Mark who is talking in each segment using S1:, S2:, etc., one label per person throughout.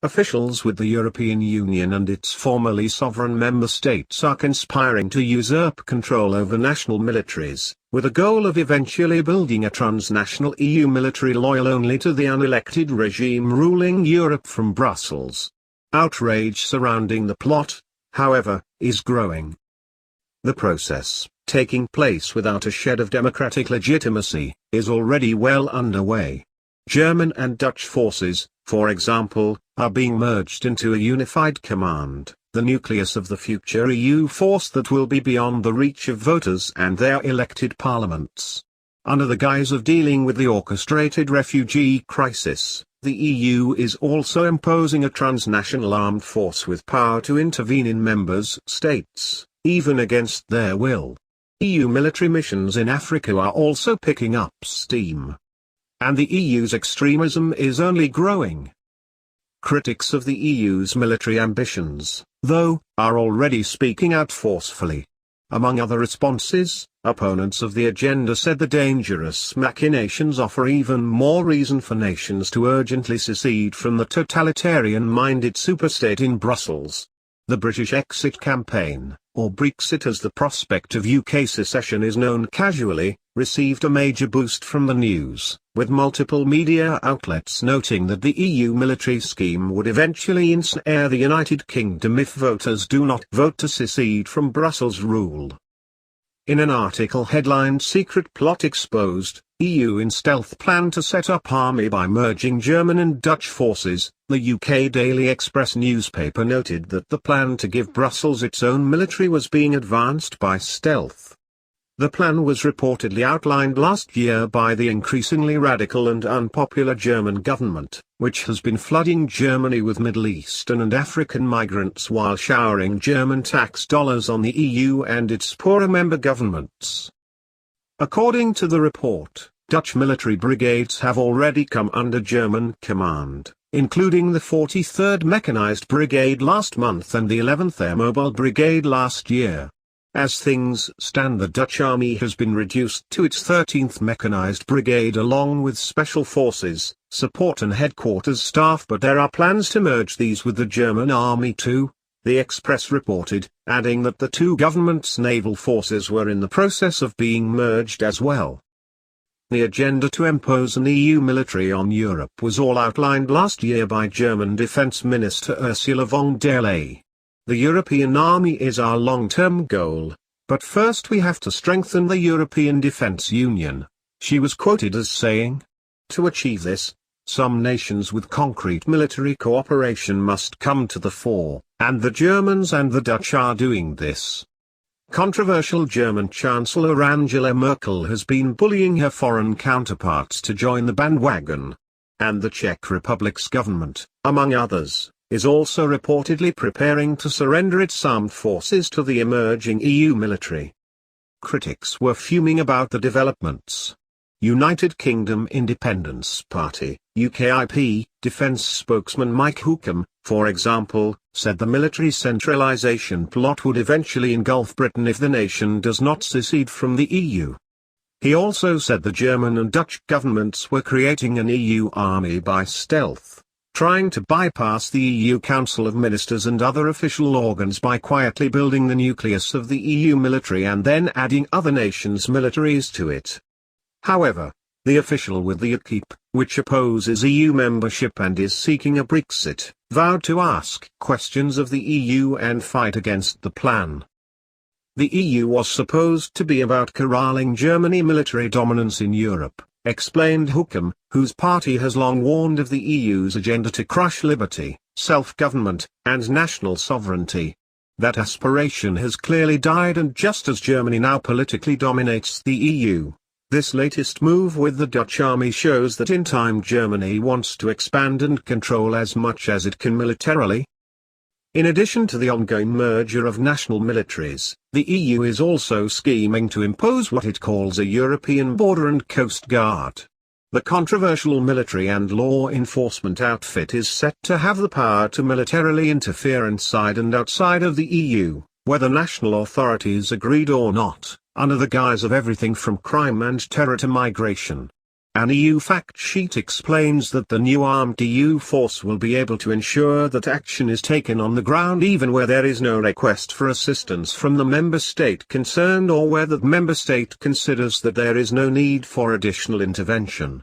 S1: Officials with the European Union and its formerly sovereign member states are conspiring to usurp control over national militaries, with a goal of eventually building a transnational EU military loyal only to the unelected regime ruling Europe from Brussels. Outrage surrounding the plot, however, is growing. The process, taking place without a shred of democratic legitimacy, is already well underway. German and Dutch forces, for example, are being merged into a unified command, the nucleus of the future EU force that will be beyond the reach of voters and their elected parliaments. Under the guise of dealing with the orchestrated refugee crisis, the EU is also imposing a transnational armed force with power to intervene in members' states, even against their will. EU military missions in Africa are also picking up steam. And the EU's extremism is only growing. Critics of the EU's military ambitions, though, are already speaking out forcefully. Among other responses, opponents of the agenda said the dangerous machinations offer even more reason for nations to urgently secede from the totalitarian-minded superstate in Brussels. The British exit campaign, or Brexit as the prospect of UK secession is known casually, received a major boost from the news, with multiple media outlets noting that the EU military scheme would eventually ensnare the United Kingdom if voters do not vote to secede from Brussels rule. In an article headlined "Secret Plot Exposed, EU in Stealth Plan to Set Up Army by Merging German and Dutch Forces," the UK Daily Express newspaper noted that the plan to give Brussels its own military was being advanced by stealth. The plan was reportedly outlined last year by the increasingly radical and unpopular German government, which has been flooding Germany with Middle Eastern and African migrants while showering German tax dollars on the EU and its poorer member governments. According to the report, Dutch military brigades have already come under German command, including the 43rd Mechanized Brigade last month and the 11th Air Mobile Brigade last year. As things stand, the Dutch army has been reduced to its 13th Mechanized Brigade along with special forces, support and headquarters staff, but there are plans to merge these with the German army too, the Express reported, adding that the two governments' naval forces were in the process of being merged as well. The agenda to impose an EU military on Europe was all outlined last year by German Defense Minister Ursula von der Leyen. The European army is our long-term goal, but first we have to strengthen the European Defence Union, she was quoted as saying. To achieve this, some nations with concrete military cooperation must come to the fore, and the Germans and the Dutch are doing this. Controversial German Chancellor Angela Merkel has been bullying her foreign counterparts to join the bandwagon. And the Czech Republic's government, among others, is also reportedly preparing to surrender its armed forces to the emerging EU military. Critics were fuming about the developments. United Kingdom Independence Party, UKIP, defence spokesman Mike Hookham, for example, said the military centralisation plot would eventually engulf Britain if the nation does not secede from the EU. He also said the German and Dutch governments were creating an EU army by stealth, trying to bypass the EU Council of Ministers and other official organs by quietly building the nucleus of the EU military and then adding other nations' militaries to it. However, the official with the UKIP, which opposes EU membership and is seeking a Brexit, vowed to ask questions of the EU and fight against the plan. The EU was supposed to be about corralling Germany military dominance in Europe, explained Hookham, whose party has long warned of the EU's agenda to crush liberty, self-government, and national sovereignty. That aspiration has clearly died, and just as Germany now politically dominates the EU, this latest move with the Dutch army shows that in time Germany wants to expand and control as much as it can militarily. In addition to the ongoing merger of national militaries, the EU is also scheming to impose what it calls a European Border and Coast Guard. The controversial military and law enforcement outfit is set to have the power to militarily interfere inside and outside of the EU, whether national authorities agreed or not, under the guise of everything from crime and terror to migration. An EU fact sheet explains that the new armed EU force will be able to ensure that action is taken on the ground even where there is no request for assistance from the member state concerned or where the member state considers that there is no need for additional intervention.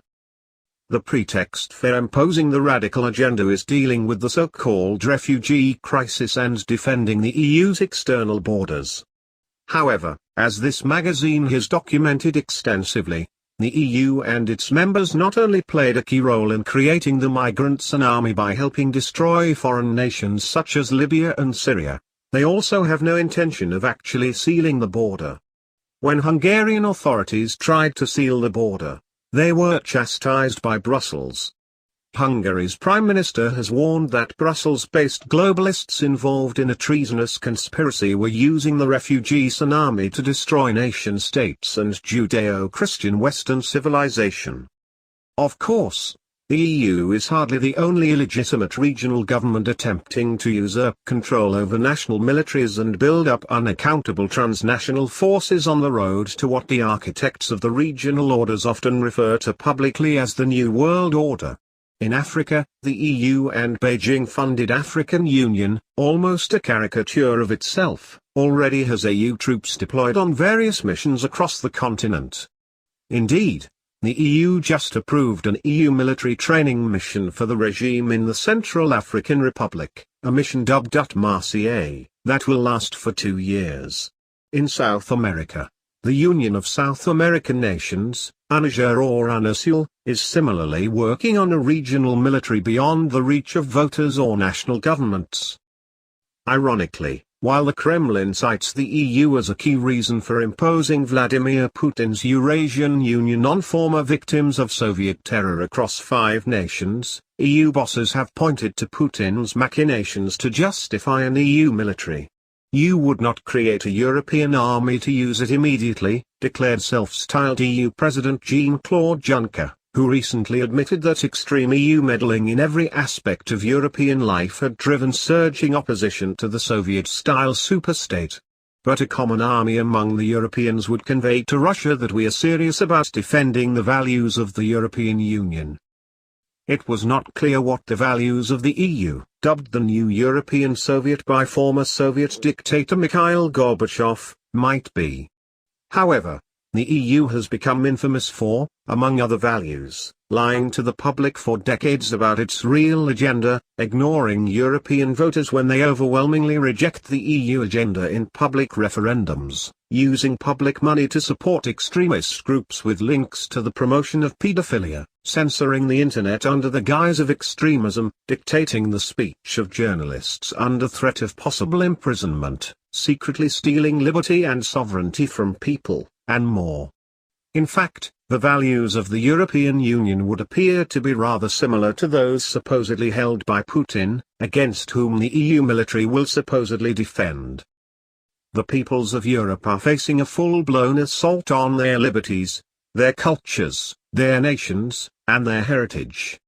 S1: The pretext for imposing the radical agenda is dealing with the so-called refugee crisis and defending the EU's external borders. However, as this magazine has documented extensively, the EU and its members not only played a key role in creating the migrant tsunami by helping destroy foreign nations such as Libya and Syria, they also have no intention of actually sealing the border. When Hungarian authorities tried to seal the border, they were chastised by Brussels. Hungary's Prime Minister has warned that Brussels-based globalists involved in a treasonous conspiracy were using the refugee tsunami to destroy nation-states and Judeo-Christian Western civilization. Of course, the EU is hardly the only illegitimate regional government attempting to usurp control over national militaries and build up unaccountable transnational forces on the road to what the architects of the regional orders often refer to publicly as the New World Order. In Africa, the EU and Beijing-funded African Union, almost a caricature of itself, already has EU troops deployed on various missions across the continent. Indeed, the EU just approved an EU military training mission for the regime in the Central African Republic, a mission dubbed UTMARCA, that will last for 2 years. In South America, the Union of South American Nations, UNASUR or UNASUL, is similarly working on a regional military beyond the reach of voters or national governments. Ironically, while the Kremlin cites the EU as a key reason for imposing Vladimir Putin's Eurasian Union on former victims of Soviet terror across 5 nations, EU bosses have pointed to Putin's machinations to justify an EU military. "You would not create a European army to use it immediately," declared self-styled EU President Jean-Claude Juncker, who recently admitted that extreme EU meddling in every aspect of European life had driven surging opposition to the Soviet-style superstate. But a common army among the Europeans would convey to Russia that we are serious about defending the values of the European Union. It was not clear what the values of the EU, dubbed the New European Soviet by former Soviet dictator Mikhail Gorbachev, might be. However, the EU has become infamous for, among other values, lying to the public for decades about its real agenda, ignoring European voters when they overwhelmingly reject the EU agenda in public referendums, using public money to support extremist groups with links to the promotion of pedophilia, censoring the internet under the guise of extremism, dictating the speech of journalists under threat of possible imprisonment, secretly stealing liberty and sovereignty from people, and more. In fact, the values of the European Union would appear to be rather similar to those supposedly held by Putin, against whom the EU military will supposedly defend. The peoples of Europe are facing a full-blown assault on their liberties, their cultures, their nations, and their heritage.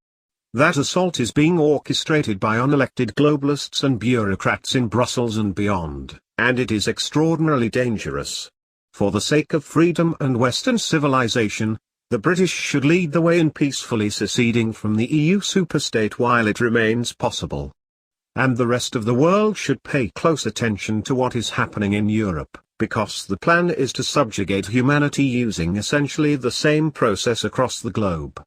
S1: That assault is being orchestrated by unelected globalists and bureaucrats in Brussels and beyond, and it is extraordinarily dangerous. For the sake of freedom and Western civilization, the British should lead the way in peacefully seceding from the EU superstate while it remains possible. And the rest of the world should pay close attention to what is happening in Europe, because the plan is to subjugate humanity using essentially the same process across the globe.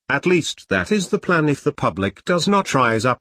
S1: At least that is the plan if the public does not rise up